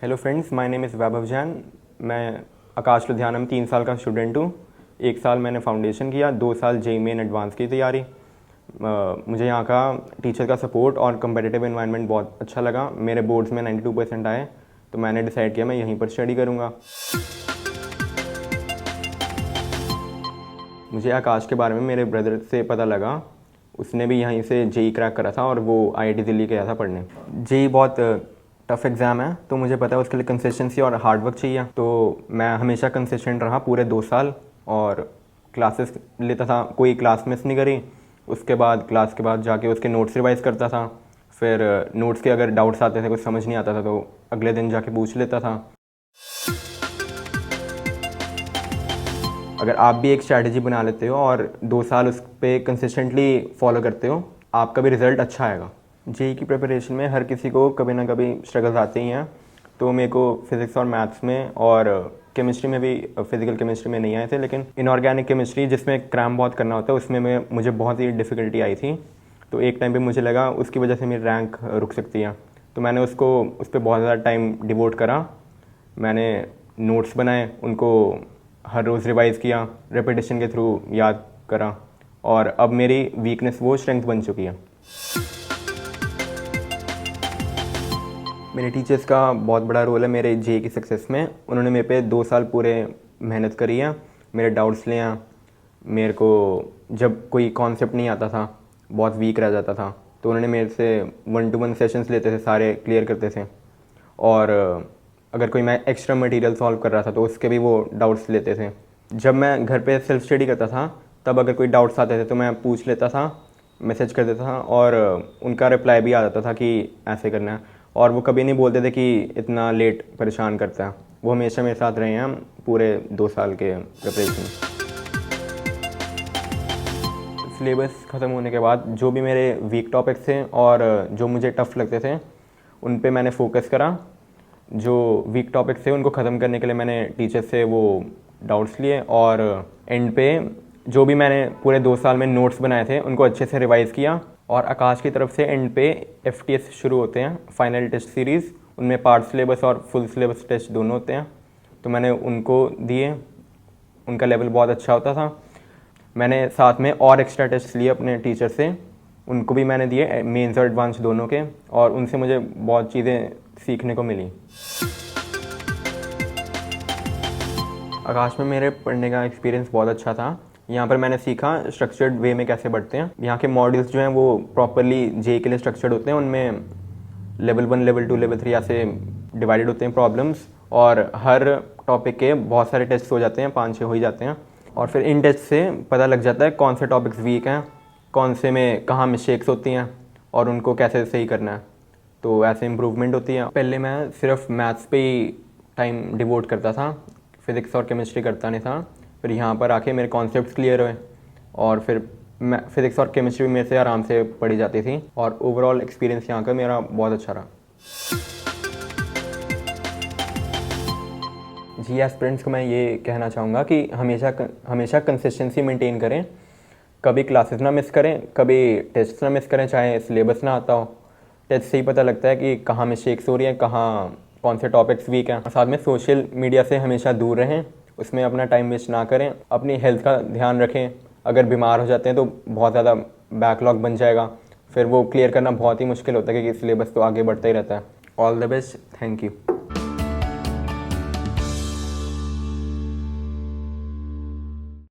Hello friends, my name is Vaibhav Jain. मैं आकाश लुधियाना में 3 साल का स्टूडेंट हूँ। 1 साल मैंने फाउंडेशन किया, 2 साल जेईई मेन एडवांस की तैयारी। मुझे यहाँ का टीचर का सपोर्ट और कम्पिटिटिव एनवायरनमेंट बहुत अच्छा लगा। मेरे बोर्ड्स में 92% आए, तो मैंने डिसाइड किया मैं यहीं पर स्टडी करूँगा। मुझे आकाश के बारे में मेरे ब्रदर से पता लगा। उसने भी यहीं से जेईई क्रैक करा था और वो आईआईटी दिल्ली गया था पढ़ने। जेईई बहुत टफ़ एग्ज़ाम है, तो मुझे पता है उसके लिए कंसिस्टेंसी और हार्ड वर्क चाहिए। तो मैं हमेशा कंसिस्टेंट रहा पूरे 2 साल और क्लासेस लेता था, कोई क्लास मिस नहीं करी। उसके बाद क्लास के बाद जाके उसके नोट्स रिवाइज़ करता था। फिर नोट्स के अगर डाउट्स आते थे, कुछ समझ नहीं आता था, तो अगले दिन जाके पूछ लेता था। अगर आप भी एक स्ट्रैटेजी बना लेते हो और 2 साल उस पर कंसिस्टेंटली फॉलो करते हो, आपका भी रिज़ल्ट अच्छा आएगा। जेईई की प्रिपरेशन में हर किसी को कभी ना कभी स्ट्रगल्स आते ही हैं। तो मेरे को फिज़िक्स और मैथ्स में और केमिस्ट्री में भी, फिज़िकल केमिस्ट्री में नहीं आए थे, लेकिन इनऑर्गेनिक केमिस्ट्री जिसमें क्रैम बहुत करना होता है, उसमें मुझे बहुत ही डिफ़िकल्टी आई थी। तो एक टाइम पे मुझे लगा उसकी वजह से मेरी रैंक रुक सकती है। तो मैंने उस पर बहुत ज़्यादा टाइम डिवोट करा। मैंने नोट्स बनाए, उनको हर रोज़ रिवाइज़ किया, रेपिटेशन के थ्रू याद करा, और अब मेरी वीकनेस वो स्ट्रेंथ बन चुकी है। मेरे टीचर्स का बहुत बड़ा रोल है मेरे जेईई की सक्सेस में। उन्होंने मेरे पे 2 साल पूरे मेहनत करी है, मेरे डाउट्स लिए हैं। मेरे को जब कोई कॉन्सेप्ट नहीं आता था, बहुत वीक रह जाता था, तो उन्होंने मेरे से 1-to-1 सेशंस लेते थे, सारे क्लियर करते थे। और अगर कोई मैं एक्स्ट्रा मटेरियल सॉल्व कर रहा था तो उसके भी वो डाउट्स लेते थे। जब मैं घर पे सेल्फ स्टडी करता था, तब अगर कोई डाउट्स आते थे तो मैं पूछ लेता था, मैसेज कर देता था, और उनका रिप्लाई भी आ जाता था कि ऐसे करना है। और वो कभी नहीं बोलते थे कि इतना लेट परेशान करता है। वो हमेशा मेरे साथ रहे हैं पूरे 2 साल के प्रिपरेशन में। सिलेबस ख़त्म होने के बाद जो भी मेरे वीक टॉपिक्स थे और जो मुझे टफ़ लगते थे, उन पे मैंने फोकस करा। जो वीक टॉपिक्स थे उनको ख़त्म करने के लिए मैंने टीचर से वो डाउट्स लिए, और एंड पे जो भी मैंने पूरे 2 साल में नोट्स बनाए थे उनको अच्छे से रिवाइज़ किया। और आकाश की तरफ से एंड पे FTS शुरू होते हैं, फाइनल टेस्ट सीरीज़। उनमें पार्ट सिलेबस और फुल सिलेबस टेस्ट दोनों होते हैं, तो मैंने उनको दिए। उनका लेवल बहुत अच्छा होता था। मैंने साथ में और एक्स्ट्रा टेस्ट लिए अपने टीचर से, उनको भी मैंने दिए, मेंस और एडवांस दोनों के, और उनसे मुझे बहुत चीज़ें सीखने को मिली। आकाश में मेरे पढ़ने का एक्सपीरियंस बहुत अच्छा था। यहाँ पर मैंने सीखा स्ट्रक्चर्ड वे में कैसे बढ़ते हैं। यहाँ के मॉड्यूल्स जो हैं वो प्रॉपरली जेईई के लिए स्ट्रक्चर्ड होते हैं। उनमें लेवल 1, लेवल 2, लेवल 3 ऐसे डिवाइडेड होते हैं प्रॉब्लम्स, और हर टॉपिक के बहुत सारे टेस्ट हो जाते हैं, 5-6 हो ही जाते हैं। और फिर इन टेस्ट से पता लग जाता है कौन से टॉपिक्स वीक हैं, कौन से में कहाँ मिस्टेक्स होती हैं, और उनको कैसे सही करना है। तो ऐसे इम्प्रूवमेंट होती है। पहले मैं सिर्फ मैथ्स पे ही टाइम डिवोट करता था, फिज़िक्स और केमिस्ट्री करता नहीं था। फिर यहाँ पर आके मेरे कॉन्सेप्ट्स क्लियर हुए, और फिर मैं फिज़िक्स और केमिस्ट्री भी मेरे से आराम से पढ़ी जाती थी, और ओवरऑल एक्सपीरियंस यहाँ का मेरा बहुत अच्छा रहा। जी, एस्पिरेंट्स को मैं ये कहना चाहूँगा कि हमेशा कंसिस्टेंसी मेंटेन करें। कभी क्लासेस ना मिस करें, कभी टेस्ट ना मिस करें, चाहे सिलेबस ना आता हो। टेस्ट से ही पता लगता है कि कहाँ मिस्टेक्स हो रही हैं, कहाँ कौन से टॉपिक्स वीक हैं। साथ में सोशल मीडिया से हमेशा दूर रहें, उसमें अपना टाइम वेस्ट ना करें। अपनी हेल्थ का ध्यान रखें। अगर बीमार हो जाते हैं तो बहुत ज़्यादा बैकलॉग बन जाएगा, फिर वो क्लियर करना बहुत ही मुश्किल होता है, क्योंकि सिलेबस तो आगे बढ़ता ही रहता है। All the best, thank you.